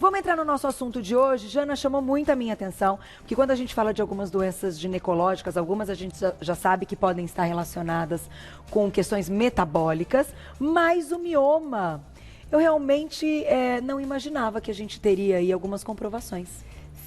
Vamos entrar no nosso assunto de hoje. Jana, chamou muito a minha atenção, porque quando a gente fala de algumas doenças ginecológicas, algumas a gente já sabe que podem estar relacionadas com questões metabólicas, mas o mioma, eu realmente não imaginava que a gente teria aí algumas comprovações.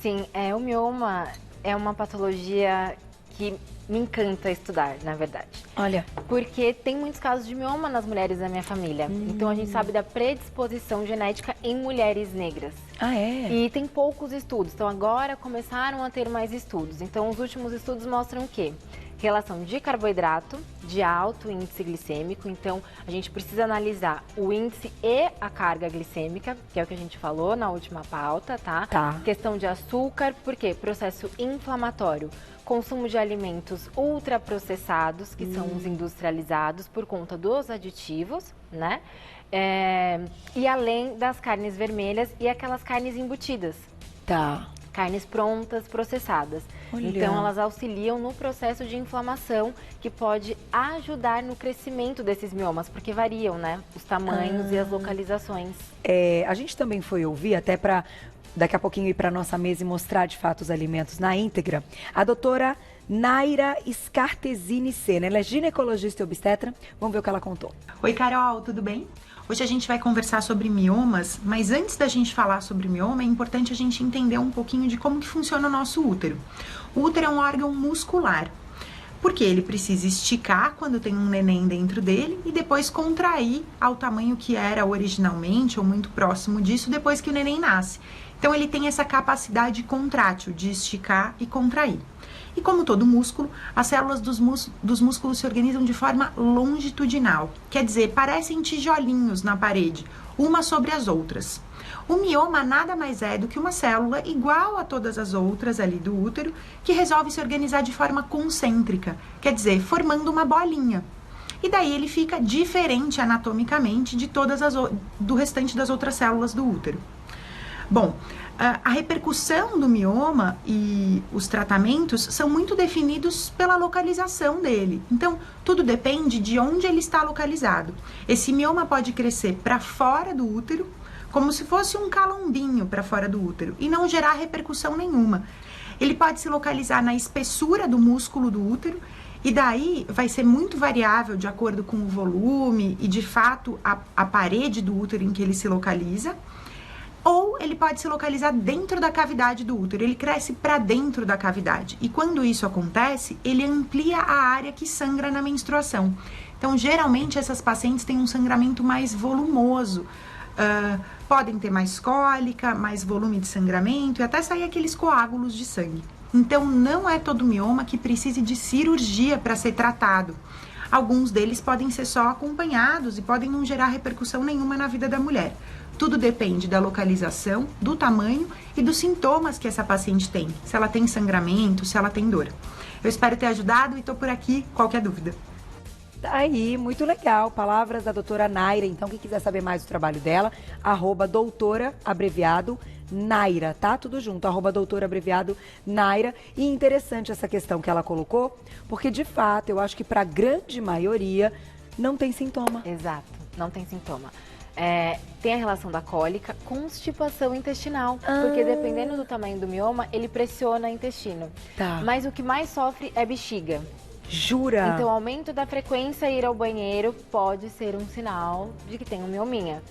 Sim, o mioma é uma patologia que me encanta estudar, na verdade. Olha. Porque tem muitos casos de mioma nas mulheres da minha família. Então a gente sabe da predisposição genética em mulheres negras. Ah, é? E tem poucos estudos. Então agora começaram a ter mais estudos. Então os últimos estudos mostram o quê? Relação de carboidrato, de alto índice glicêmico. Então a gente precisa analisar o índice e a carga glicêmica, que é o que a gente falou na última pauta, tá? Questão de açúcar, por quê? Processo inflamatório. Consumo de alimentos ultraprocessados, que são os industrializados por conta dos aditivos, né? E além das carnes vermelhas e aquelas carnes embutidas. Tá. Carnes prontas, processadas. Olha. Então, elas auxiliam no processo de inflamação, que pode ajudar no crescimento desses miomas, porque variam, né? Os tamanhos e as localizações. A gente também foi ouvir, até para daqui a pouquinho ir para a nossa mesa e mostrar de fato os alimentos na íntegra, a doutora Naira Scartesini Sena. Ela é ginecologista e obstetra. Vamos ver o que ela contou. Oi, Carol, tudo bem? Hoje a gente vai conversar sobre miomas, mas antes da gente falar sobre mioma, é importante a gente entender um pouquinho de como que funciona o nosso útero. O útero é um órgão muscular, porque ele precisa esticar quando tem um neném dentro dele e depois contrair ao tamanho que era originalmente ou muito próximo disso depois que o neném nasce. Então ele tem essa capacidade contrátil de esticar e contrair. E como todo músculo, as células dos músculos se organizam de forma longitudinal, quer dizer, parecem tijolinhos na parede, uma sobre as outras. O mioma nada mais é do que uma célula igual a todas as outras ali do útero, que resolve se organizar de forma concêntrica, quer dizer, formando uma bolinha. E daí ele fica diferente anatomicamente de do restante das outras células do útero. Bom, a repercussão do mioma e os tratamentos são muito definidos pela localização dele. Então, tudo depende de onde ele está localizado. Esse mioma pode crescer para fora do útero, como se fosse um calombinho para fora do útero, e não gerar repercussão nenhuma. Ele pode se localizar na espessura do músculo do útero, e daí vai ser muito variável de acordo com o volume e, de fato, a parede do útero em que ele se localiza. Ou ele pode se localizar dentro da cavidade do útero, ele cresce para dentro da cavidade. E quando isso acontece, ele amplia a área que sangra na menstruação. Então, geralmente, essas pacientes têm um sangramento mais volumoso. Podem ter mais cólica, mais volume de sangramento e até sair aqueles coágulos de sangue. Então, não é todo mioma que precise de cirurgia para ser tratado. Alguns deles podem ser só acompanhados e podem não gerar repercussão nenhuma na vida da mulher. Tudo depende da localização, do tamanho e dos sintomas que essa paciente tem. Se ela tem sangramento, se ela tem dor. Eu espero ter ajudado e estou por aqui. Qualquer dúvida. Tá aí, muito legal. Palavras da doutora Naira. Então, quem quiser saber mais do trabalho dela, @doutora, abreviado, Naira, tá? Tudo junto, @doutora, abreviado, Naira. E interessante essa questão que ela colocou, porque de fato, eu acho que para a grande maioria não tem sintoma. Exato, não tem sintoma. Tem a relação da cólica, constipação intestinal, porque dependendo do tamanho do mioma, ele pressiona o intestino. Tá. Mas o que mais sofre é bexiga. Jura? Então, o aumento da frequência ir ao banheiro pode ser um sinal de que tem um miominha.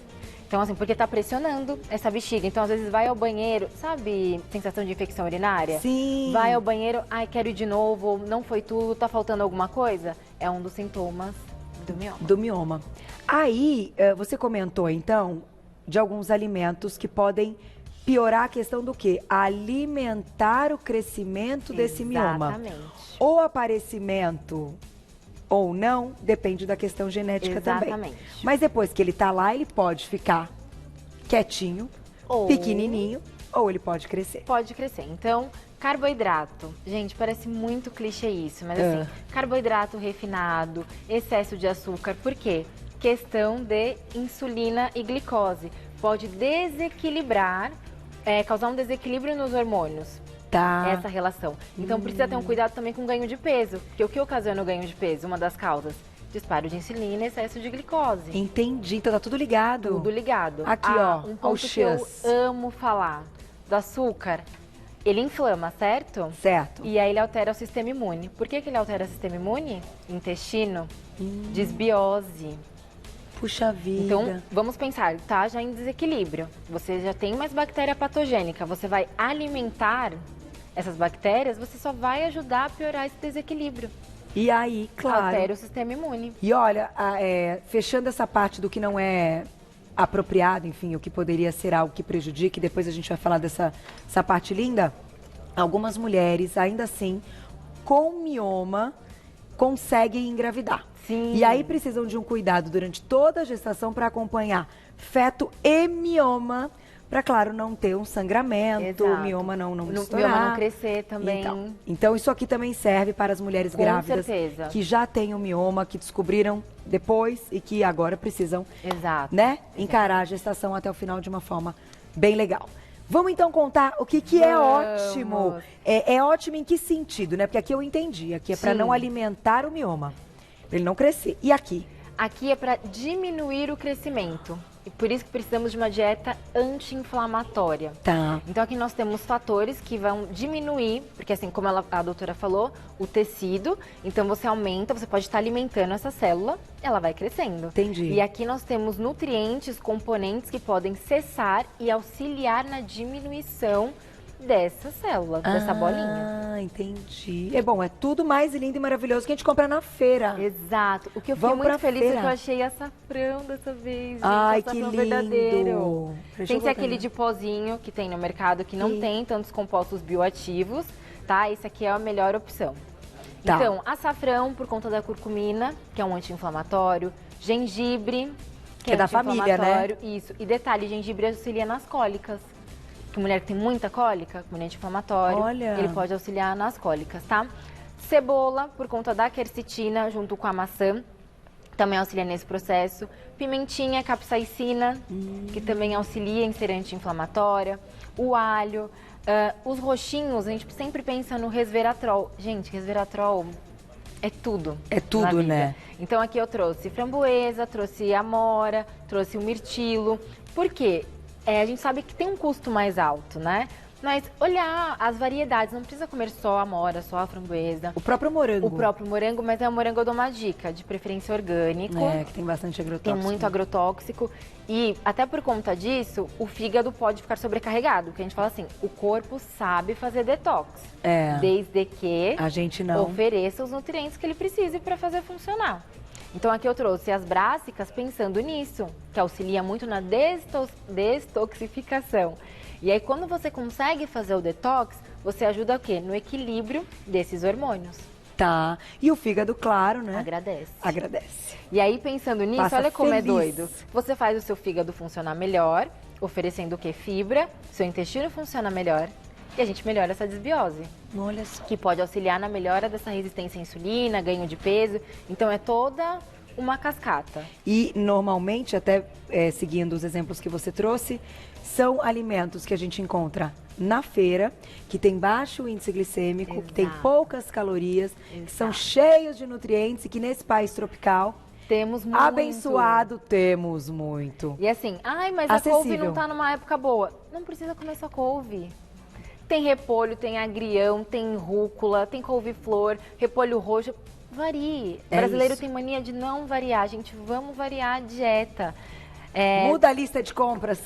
Então, assim, porque tá pressionando essa bexiga. Então, às vezes, vai ao banheiro, sabe, sensação de infecção urinária? Sim. Vai ao banheiro, ai, quero ir de novo, não foi tudo, tá faltando alguma coisa? É um dos sintomas do mioma. Do mioma. Aí, você comentou, então, de alguns alimentos que podem piorar a questão do quê? Alimentar o crescimento desse mioma. Exatamente. Ou aparecimento ou não, depende da questão genética também. Exatamente. Mas depois que ele tá lá, ele pode ficar quietinho, pequenininho, ou ele pode crescer. Pode crescer. Então, carboidrato. Gente, parece muito clichê isso, mas assim, carboidrato refinado, excesso de açúcar. Por quê? Questão de insulina e glicose. Pode desequilibrar, causar um desequilíbrio nos hormônios. Tá. Essa relação. Então, precisa ter um cuidado também com o ganho de peso. Porque o que ocasiona o ganho de peso? Uma das causas. disparo de insulina e excesso de glicose. Entendi, então tá tudo ligado. Tudo ligado. Aqui, ó, Um ao ponto que eu X. amo falar do açúcar, ele inflama, certo? Certo. E aí ele altera o sistema imune. Por que ele altera o sistema imune? Intestino, desbiose. Puxa vida. Então, vamos pensar, tá já em desequilíbrio. Você já tem mais bactéria patogênica, você vai alimentar essas bactérias, você só vai ajudar a piorar esse desequilíbrio. E aí, claro. Altera o sistema imune. E olha, fechando essa parte do que não é apropriado, enfim, o que poderia ser algo que prejudique, depois a gente vai falar dessa parte linda, algumas mulheres, ainda assim, com mioma, conseguem engravidar. Sim. E aí precisam de um cuidado durante toda a gestação para acompanhar feto e mioma, para, claro, não ter um sangramento, o mioma não estourar. Mioma não crescer também. Então, isso aqui também serve para as mulheres grávidas certeza. que já têm o mioma, que descobriram depois e que agora precisam, Exato. encarar a gestação até o final de uma forma bem legal. Vamos então contar o que é ótimo. É ótimo em que sentido, né? Porque aqui eu entendi. Aqui é para não alimentar o mioma, para ele não crescer. E aqui? Aqui é para diminuir o crescimento. E por isso que precisamos de uma dieta anti-inflamatória. Tá. Então aqui nós temos fatores que vão diminuir, porque assim como a doutora falou, o tecido, então você aumenta, você pode estar alimentando essa célula, ela vai crescendo. Entendi. E aqui nós temos nutrientes, componentes que podem cessar e auxiliar na diminuição dessa célula, dessa bolinha. Ah, entendi. É bom, é tudo mais lindo e maravilhoso que a gente compra na feira. Exato. O que eu fiquei Vamos muito pra feliz é que feira. eu achei açafrão dessa vez, gente. Ai, que Açafrão lindo. verdadeiro. Deixa eu Tem que ser botar aquele aqui. de pozinho que tem no mercado, que não Sim. tem tantos compostos bioativos, tá? Esse aqui é a melhor opção. Tá. Então, açafrão por conta da curcumina, que é um anti-inflamatório, gengibre, que É da família, né? anti-inflamatório. Isso. E detalhe, gengibre auxilia nas cólicas. Que mulher que tem muita cólica, como anti-inflamatório, Olha. ele pode auxiliar nas cólicas, tá? Cebola, por conta da quercetina, junto com a maçã, também auxilia nesse processo. Pimentinha, capsaicina, que também auxilia em ser anti-inflamatória. O alho, os roxinhos, a gente sempre pensa no resveratrol. Gente, resveratrol é tudo. É tudo, na vida. né? Então aqui eu trouxe framboesa, trouxe amora, trouxe o mirtilo. Por quê? A gente sabe que tem um custo mais alto, né? Mas olhar as variedades, não precisa comer só a amora, só a framboesa. O próprio morango. O próprio morango, mas o morango eu dou uma dica, de preferência orgânico. Que tem bastante Tem agrotóxico. muito agrotóxico e até por conta disso, o fígado pode ficar sobrecarregado. Porque a gente fala assim, o corpo sabe fazer detox. Desde que A gente não. ofereça os nutrientes que ele precise para fazer funcionar. Então aqui eu trouxe as brássicas pensando nisso, que auxilia muito na detoxificação. E aí quando você consegue fazer o detox, você ajuda o quê? No equilíbrio desses hormônios. Tá. E o fígado, claro, né? Agradece. Agradece. E aí pensando nisso, Passa olha como é feliz. doido. Você faz o seu fígado funcionar melhor, oferecendo o quê? Fibra, seu intestino funciona melhor e a gente melhora essa desbiose. Olha só. Que pode auxiliar na melhora dessa resistência à insulina, ganho de peso. Então é toda uma cascata. E normalmente, até seguindo os exemplos que você trouxe, são alimentos que a gente encontra na feira, que tem baixo índice glicêmico, que tem Exato. poucas calorias, que são Exato. cheios de nutrientes e que nesse país tropical, Temos muito. abençoado, temos muito. E assim, mas a couve Acessível. não tá numa época boa. Não precisa comer só couve. Tem repolho, tem agrião, tem rúcula, tem couve-flor, repolho roxo. Varie. O É brasileiro isso. tem mania de não variar. Gente, vamos variar a dieta. Muda a lista de compras.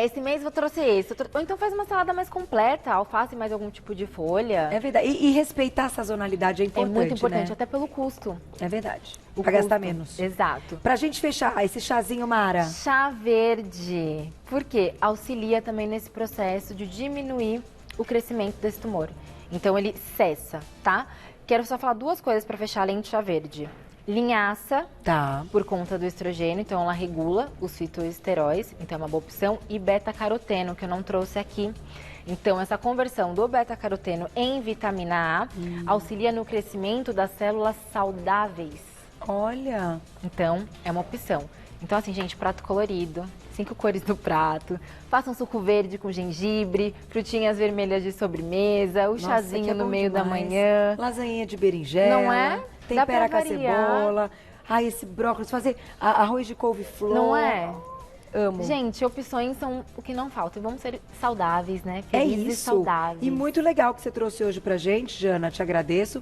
Esse mês eu trouxe esse. Ou então faz uma salada mais completa, alface e mais algum tipo de folha. É verdade. E respeitar a sazonalidade é importante, muito importante, né? até pelo custo. É verdade. O Pra gastar custo. menos. Exato. Pra gente fechar, esse chazinho, Mara. Chá verde. Por quê? Auxilia também nesse processo de diminuir o crescimento desse tumor. Então ele cessa, tá? Quero só falar duas coisas para fechar além do chá verde. Linhaça, Tá. por conta do estrogênio, então ela regula os fitoesteróis, então é uma boa opção. E beta-caroteno, que eu não trouxe aqui. Então, essa conversão do beta-caroteno em vitamina A auxilia no crescimento das células saudáveis. Olha. Então, é uma opção. Então, assim, gente, prato colorido, 5 cores no prato. Faça um suco verde com gengibre, frutinhas vermelhas de sobremesa, o Nossa, chazinho que é no bom meio da demais. manhã. Lasanhinha de berinjela. Não é? Dá Tempera pra com a variar. cebola. Ai, esse brócolis, fazer arroz de couve-flor. Não é? Amo. Gente, opções são o que não falta. E vamos ser saudáveis, né? É Felizes e isso. saudáveis. E muito legal que você trouxe hoje pra gente, Jana. Te agradeço.